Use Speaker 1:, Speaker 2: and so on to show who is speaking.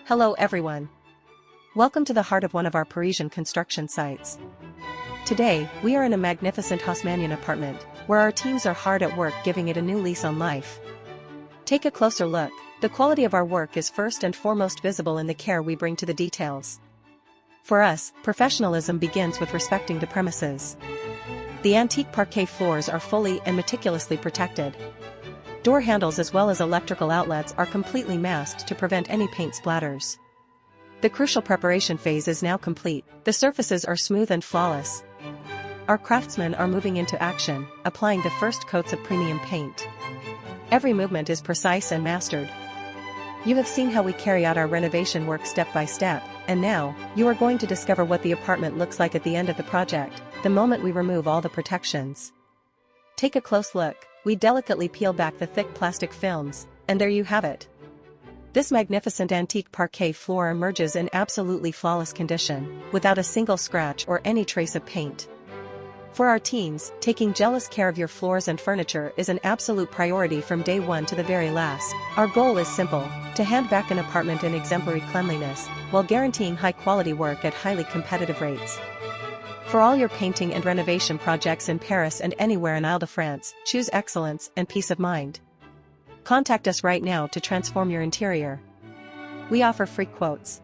Speaker 1: Hello everyone. Welcome to the heart of one of our Parisian construction sites. Today, we are in a magnificent Haussmannian apartment, where our teams are hard at work giving it a new lease on life. Take a closer look. The quality of our work is first and foremost visible in the care we bring to the details. For us, professionalism begins with respecting the premises. The antique parquet floors are fully and meticulously protected. Door handles as well as electrical outlets are completely masked to prevent any paint splatters. The crucial preparation phase is now complete. The surfaces are smooth and flawless. Our craftsmen are moving into action, applying the first coats of premium paint. Every movement is precise and mastered. You have seen how we carry out our renovation work step by step, and now, you are going to discover what the apartment looks like at the end of the project, the moment we remove all the protections. Take a close look. We delicately peel back the thick plastic films, and there you have it. This magnificent antique parquet floor emerges in absolutely flawless condition, without a single scratch or any trace of paint. For our teams, taking jealous care of your floors and furniture is an absolute priority from day one to the very last. Our goal is simple: to hand back an apartment in exemplary cleanliness, while guaranteeing high-quality work at highly competitive rates. For all your painting and renovation projects in Paris and anywhere in Ile-de-France, choose excellence and peace of mind. Contact us right now to transform your interior. We offer free quotes.